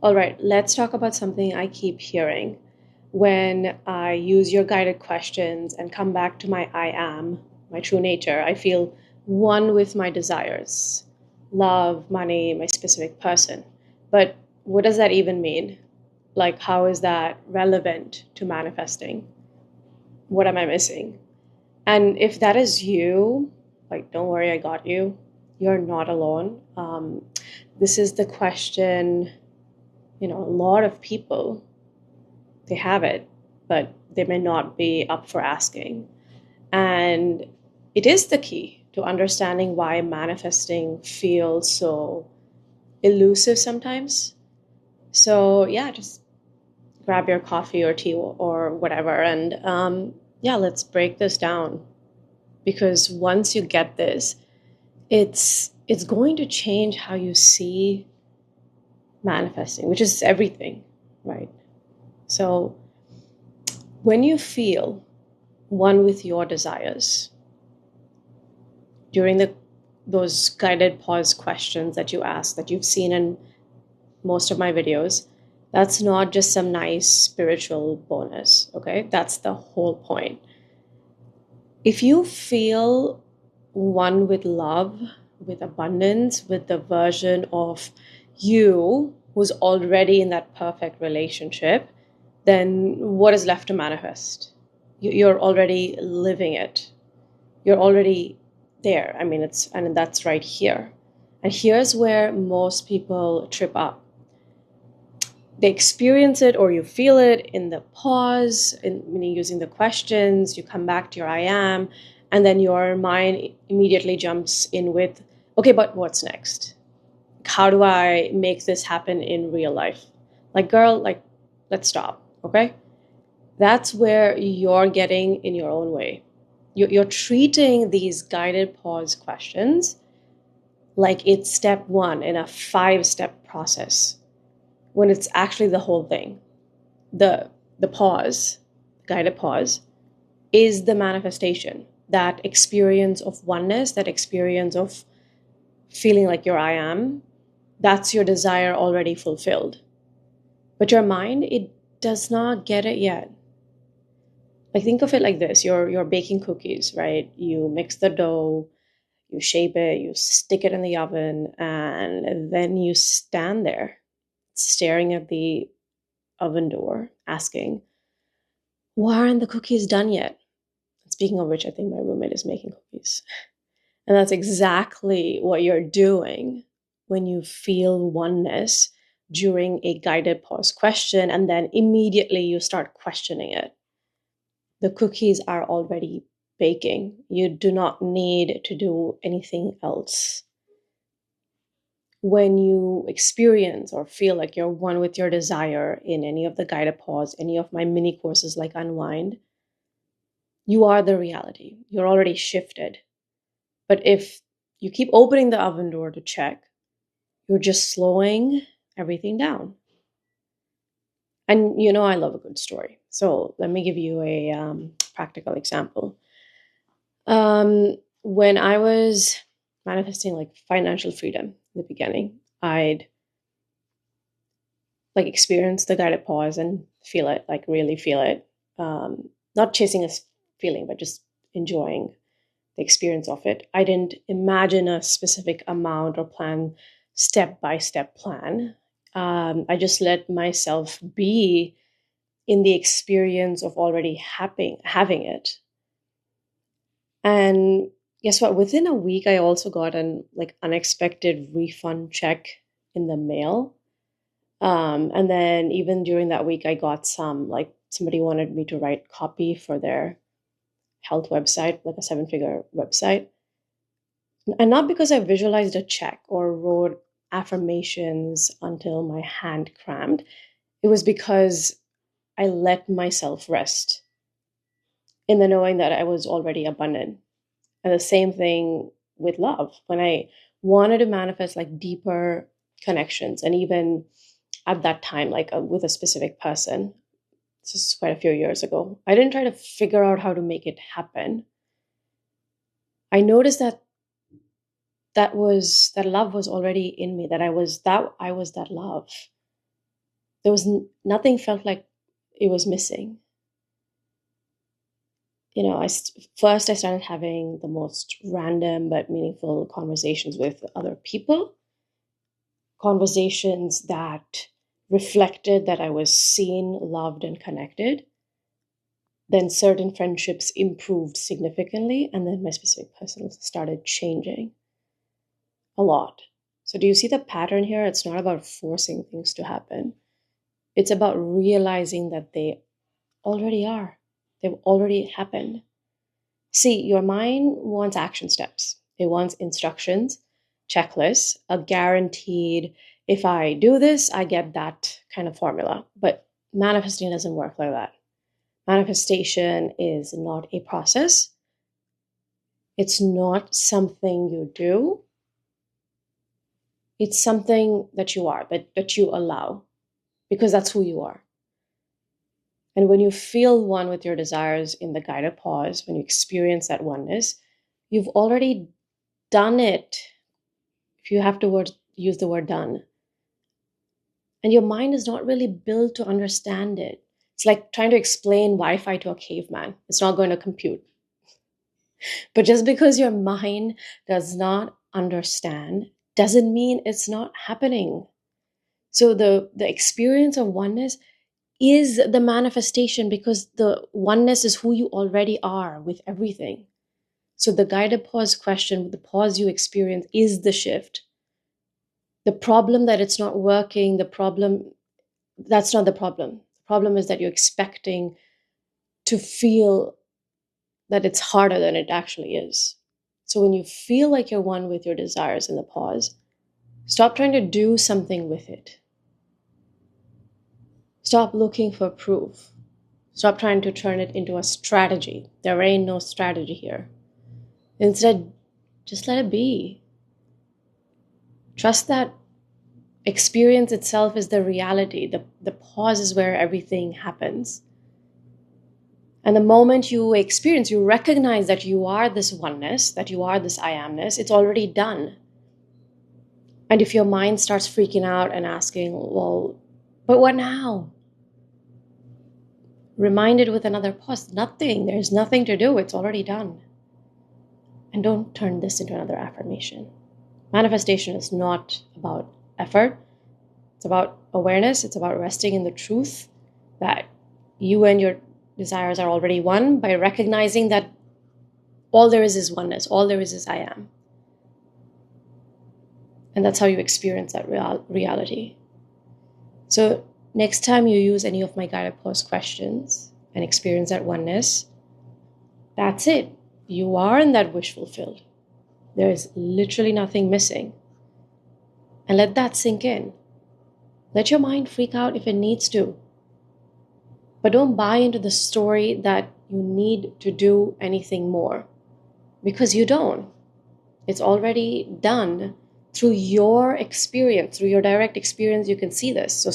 All right, let's talk about something I keep hearing. When I use your guided questions and come back to my I am, my true nature, I feel one with my desires, love, money, my specific person. But what does that even mean? Like, how is that relevant to manifesting? What am I missing? And if that is you, like, don't worry, I got you. You're not alone. This is the question, a lot of people, they have it, but they may not be up for asking. And it is the key to understanding why manifesting feels so elusive sometimes. So, yeah, just grab your coffee or tea or whatever. And yeah, let's break this down. Because once you get this, it's going to change how you see manifesting, which is everything, right? So when you feel one with your desires during those guided pause questions that you ask, that you've seen in most of my videos, that's not just some nice spiritual bonus, okay? That's the whole point. If you feel one with love, with abundance, with the version of you who's already in that perfect relationship, then what is left to manifest? You're already living it. You're already there. I mean, and that's right here. And here's where most people trip up. They experience it or you feel it in the pause, meaning using the questions, you come back to your I am, and then your mind immediately jumps in with, okay, but what's next? How do I make this happen in real life? Like, girl, like, let's stop, okay? That's where you're getting in your own way. You're treating these guided pause questions like it's step one in a 5-step process when it's actually the whole thing. The pause, guided pause, is the manifestation, that experience of oneness, that experience of feeling like your I am. That's your desire already fulfilled. But your mind, it does not get it yet. Like, think of it like this. You're baking cookies, right? You mix the dough, you shape it, you stick it in the oven, and then you stand there staring at the oven door asking, why aren't the cookies done yet? Speaking of which, I think my roommate is making cookies. And that's exactly what you're doing when you feel oneness during a guided pause question, and then immediately you start questioning it. The cookies are already baking. You do not need to do anything else. When you experience or feel like you're one with your desire in any of the guided pause, any of my mini courses like Unwind, you are the reality. You're already shifted. But if you keep opening the oven door to check, you're just slowing everything down. And I love a good story. So let me give you a practical example. When I was manifesting like financial freedom in the beginning, I'd like experience the guided pause and feel it, like really feel it. Not chasing a feeling, but just enjoying the experience of it. I didn't imagine a specific amount or plan, step-by-step plan. I just let myself be in the experience of already having it. And guess what? Within a week, I also got an like unexpected refund check in the mail. And then even during that week, I got some, like, somebody wanted me to write copy for their health website, like a 7-figure website. And not because I visualized a check or wrote affirmations until my hand cramped. It was because I let myself rest in the knowing that I was already abundant. And the same thing with love. When I wanted to manifest like deeper connections, and even at that time, like with a specific person, this is quite a few years ago, I didn't try to figure out how to make it happen. I noticed that love was already in me, that I was that love. There was nothing felt like it was missing. First I started having the most random but meaningful conversations with other people, conversations that reflected that I was seen, loved, and connected. Then certain friendships improved significantly, and then my specific person started changing a lot. So do you see the pattern here? It's not about forcing things to happen. It's about realizing that they already are. They've already happened. See, your mind wants action steps. It wants instructions, checklists, a guaranteed, if I do this, I get that kind of formula. But manifesting doesn't work like that. Manifestation is not a process. It's not something you do. It's something that you are, that you allow, because that's who you are. And when you feel one with your desires in the guided pause, when you experience that oneness, you've already done it. If you have to use the word done. And your mind is not really built to understand it. It's like trying to explain Wi-Fi to a caveman. It's not going to compute. But just because your mind does not understand doesn't mean it's not happening. So the experience of oneness is the manifestation, because the oneness is who you already are with everything. So the guided pause question, the pause you experience, is the shift. The problem that it's not working, that's not the problem. The problem is that you're expecting to feel that it's harder than it actually is. So when you feel like you're one with your desires in the pause, stop trying to do something with it. Stop looking for proof. Stop trying to turn it into a strategy. There ain't no strategy here. Instead, just let it be. Trust that experience itself is the reality. The pause is where everything happens. And the moment you experience, you recognize that you are this oneness, that you are this I amness, it's already done. And if your mind starts freaking out and asking, well, but what now? Remind it with another pause. Nothing. There's nothing to do. It's already done. And don't turn this into another affirmation. Manifestation is not about effort. It's about awareness. It's about resting in the truth that you and your desires are already one, by recognizing that all there is oneness. All there is I am. And that's how you experience that reality. So next time you use any of my guided pause questions and experience that oneness, that's it. You are in that wish fulfilled. There is literally nothing missing. And let that sink in. Let your mind freak out if it needs to. But don't buy into the story that you need to do anything more. Because you don't. It's already done. Through your experience, through your direct experience, you can see this. So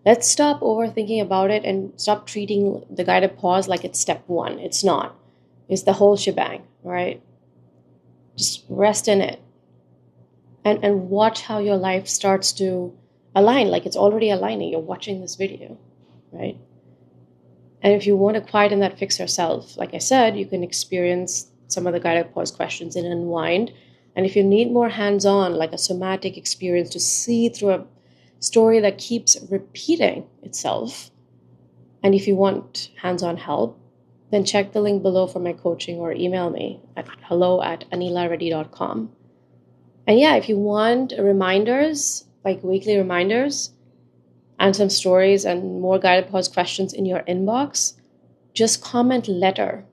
let's stop overthinking about it and stop treating the guided pause like it's step one. It's not. It's the whole shebang, right? Just rest in it. And watch how your life starts to align, like it's already aligning. You're watching this video, right? And if you want to quieten that fixer self, like I said, you can experience some of the guided pause questions in Unwind. And if you need more hands-on, like a somatic experience to see through a story that keeps repeating itself, and if you want hands-on help, then check the link below for my coaching or email me at hello@theanilareddy.com. And yeah, if you want reminders, like weekly reminders, and some stories and more guided pause questions in your inbox, just comment letter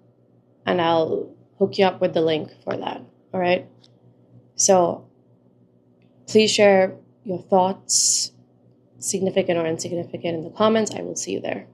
and I'll hook you up with the link for that. All right. So please share your thoughts, significant or insignificant, in the comments. I will see you there.